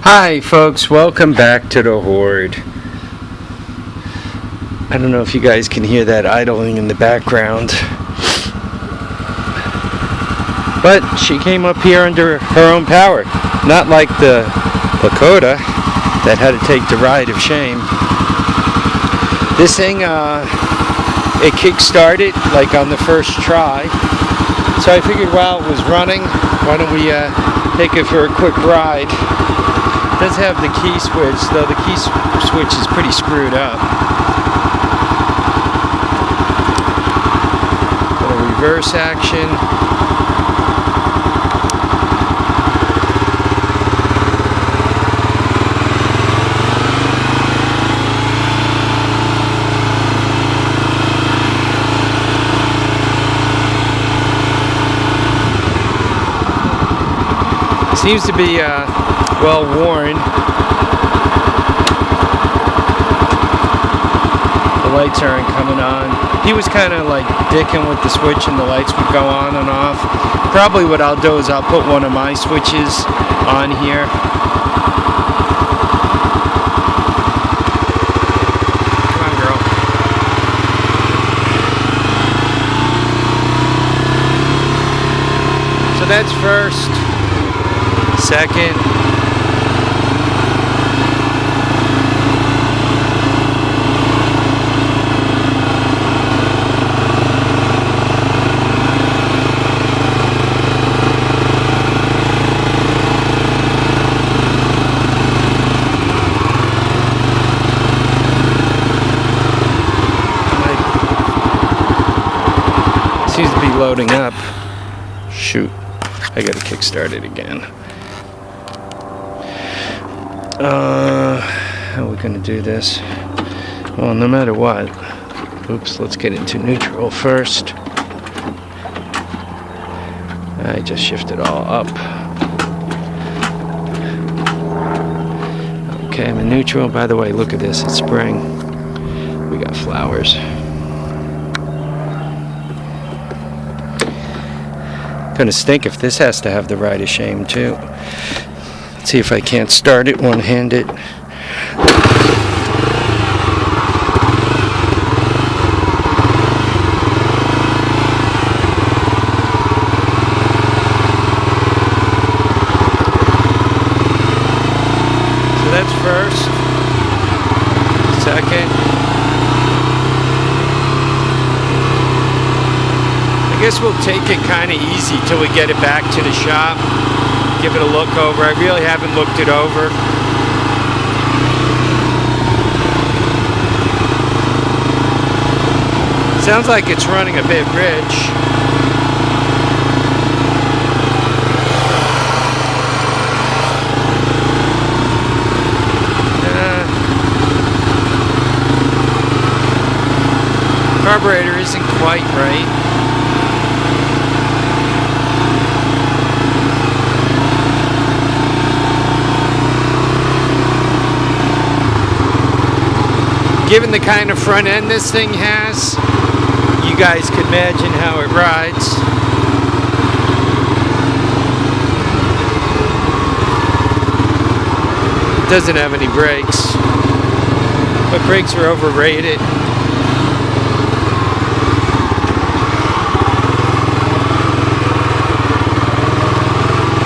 Hi folks, welcome back to the Hoard. I don't know if you guys can hear that idling in the background, but she came up here under her own power, not like the Lakota that had to take the ride of shame. This thing, it kick-started like on the first try, so I figured while it was running, why don't we take it for a quick ride. It does have the key switch, though the key switch is pretty screwed up. Got a reverse action. Seems to be well worn. The lights aren't coming on. He was kind of like dicking with the switch and the lights would go on and off. Probably what I'll do is I'll put one of my switches on here. Come on, girl. So that's first. Second. Seems to be loading up. Shoot, I gotta kickstart it again. How are we gonna do this? Well, no matter what. Oops, let's get into neutral first. I just shifted all up. Okay, I'm in neutral. By the way, look at this, it's spring. We got flowers. Gonna stink if this has to have the ride of shame too. Let's see if I can't start it one-handed. So that's first. Second. I guess we'll take it kind of easy till we get it back to the shop. Give it a look over. I really haven't looked it over. Sounds like it's running a bit rich. Carburetor isn't quite right. Given the kind of front end this thing has, you guys can imagine how it rides. It doesn't have any brakes, but brakes are overrated.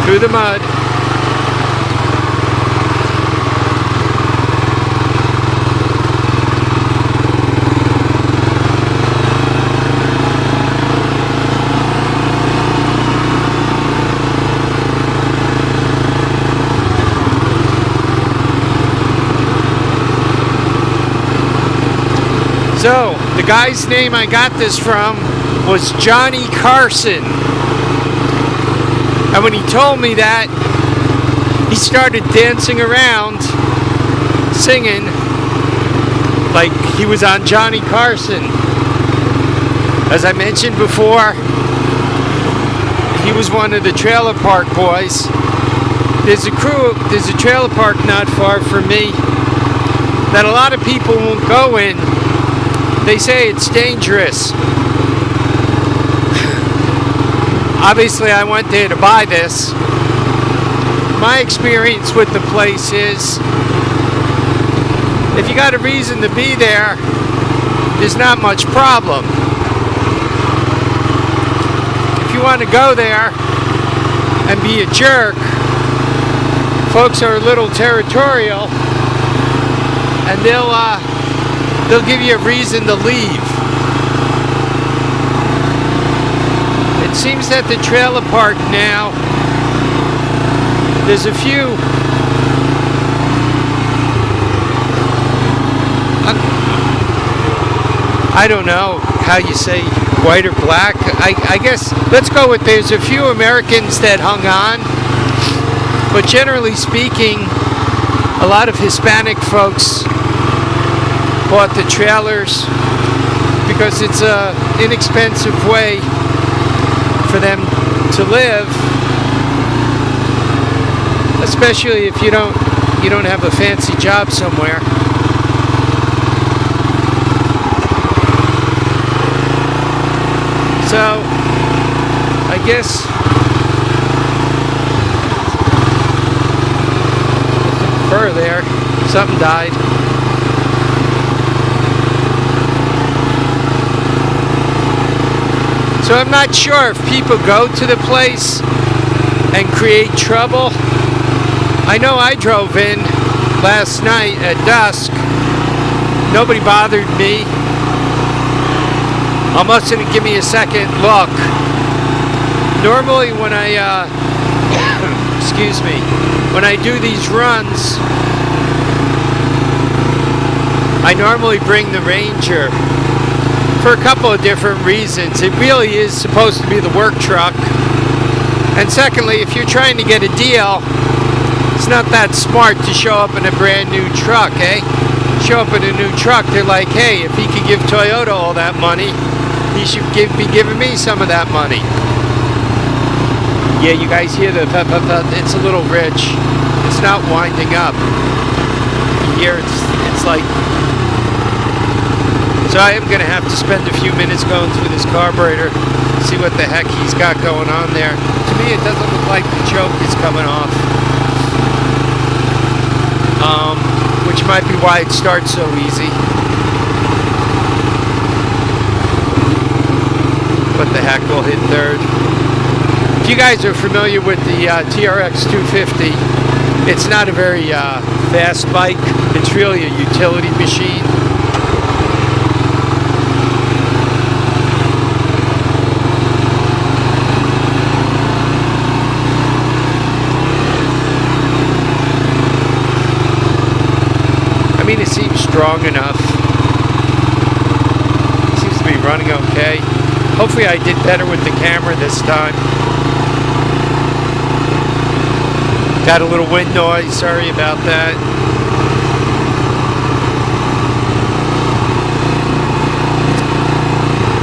Through the mud. So, the guy's name I got this from was Johnny Carson. And when he told me that, he started dancing around, singing like he was on Johnny Carson. As I mentioned before, he was one of the trailer park boys. There's a trailer park not far from me that a lot of people won't go in. They say it's dangerous. Obviously, I went there to buy this. my experience with the place is, if you got a reason to be there, there's not much problem. If you want to go there and be a jerk, folks are a little territorial, and they'll give you a reason to leave. It seems that the trailer park now, there's a few I don't know how you say white or black. I guess let's go with there's a few Americans that hung on, but generally speaking, a lot of Hispanic folks bought the trailers because it's an inexpensive way for them to live, especially if you don't have a fancy job somewhere. So, I guess fur there, something died. So I'm not sure if people go to the place and create trouble. I know I drove in last night at dusk. Nobody bothered me. Almost didn't give me a second look. Normally when I, excuse me, when I do these runs, I normally bring the Ranger for a couple of different reasons. It really is supposed to be the work truck. And secondly, if you're trying to get a deal, it's not that smart to show up in a brand new truck, eh? Show up in a new truck, they're like, hey, if he could give Toyota all that money, he should be giving me some of that money. Yeah, you guys hear the it's a little rich. It's not winding up. Here it's like, so I am going to have to spend a few minutes going through this carburetor, see what the heck he's got going on there. To me, it doesn't look like the choke is coming off. Which might be why it starts so easy. What the heck, we'll hit third. If you guys are familiar with the TRX250, it's not a very fast bike. It's really a utility machine. I mean, it seems strong enough. It seems to be running okay. Hopefully I did better with the camera this time. Got a little wind noise, sorry about that.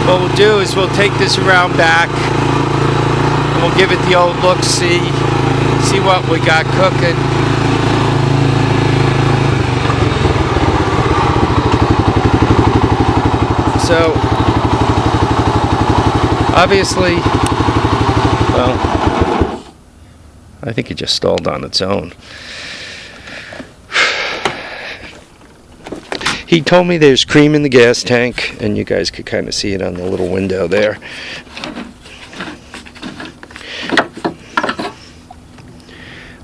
What we'll do is we'll take this around back and we'll give it the old look-see, see what we got cooking. So, obviously, well, I think it just stalled on its own. He told me there's cream in the gas tank, and you guys could kind of see it on the little window there.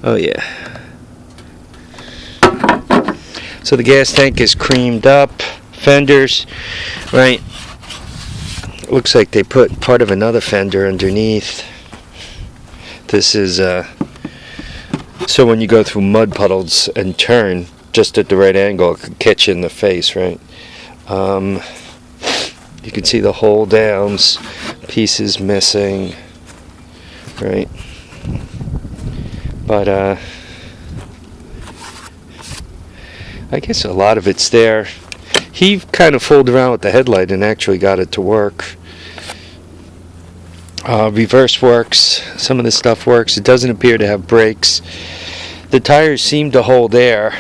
Oh yeah. So the gas tank is creamed up. Fenders, right? Looks like they put part of another fender underneath. This is so when you go through mud puddles and turn just at the right angle, it could catch you in the face, right? You can see the hole downs, pieces missing, right? But I guess a lot of it's there. He kind of fooled around with the headlight and actually got it to work. Reverse works. Some of this stuff works. It doesn't appear to have brakes. The tires seem to hold air,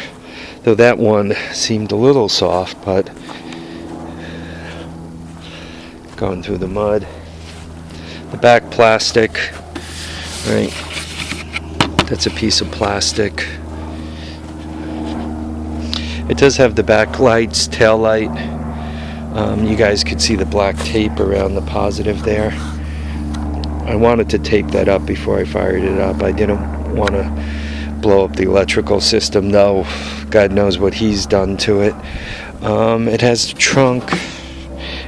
though that one seemed a little soft, but going through the mud. The back plastic, right? That's a piece of plastic. It does have the back lights, tail light. You guys could see the black tape around the positive there. I wanted to tape that up before I fired it up. I didn't want to blow up the electrical system, though. God knows what he's done to it. It has the trunk.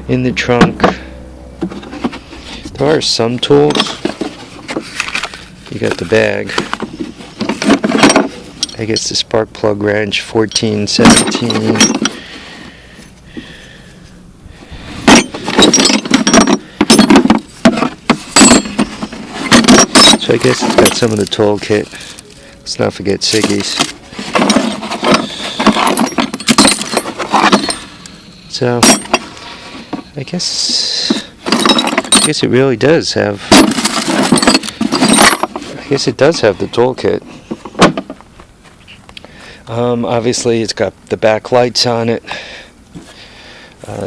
In the trunk, there are some tools. You got the bag. I guess the spark plug wrench, 14, 17. So I guess it's got some of the toolkit. Let's not forget Siggy's. So I guess it really does have. I guess it does have the toolkit. Obviously, it's got the back lights on it.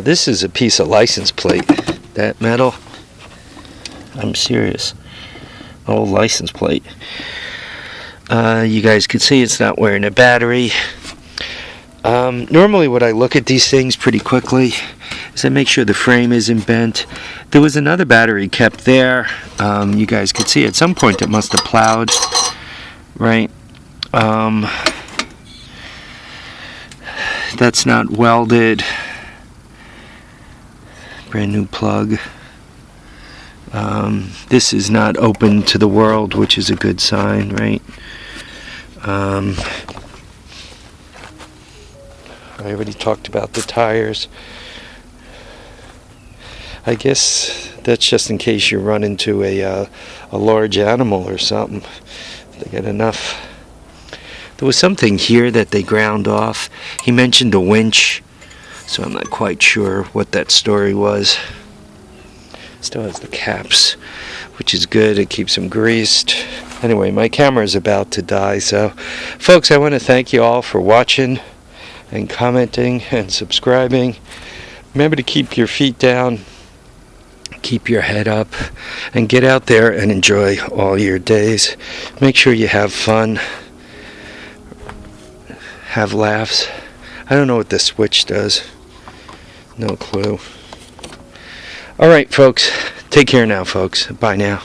This is a piece of license plate. That metal. I'm serious. Old license plate. You guys can see it's not wearing a battery. Normally, what I look at these things pretty quickly is I make sure the frame isn't bent. There was another battery kept there. You guys could see at some point it must have plowed, right? That's not welded. Brand new plug. This is not open to the world, which is a good sign, right? I already talked about the tires. I guess that's just in case you run into a large animal or something. They got enough. There was something here that they ground off. He mentioned a winch, so I'm not quite sure what that story was. Still has the caps, which is good. It keeps them greased. Anyway, my camera is about to die, so folks, I want to thank you all for watching and commenting and subscribing. Remember to keep your feet down, keep your head up, and get out there and enjoy all your days. Make sure you have fun, have laughs. I don't know what this switch does. No clue. All right, folks. Take care now, folks. Bye now.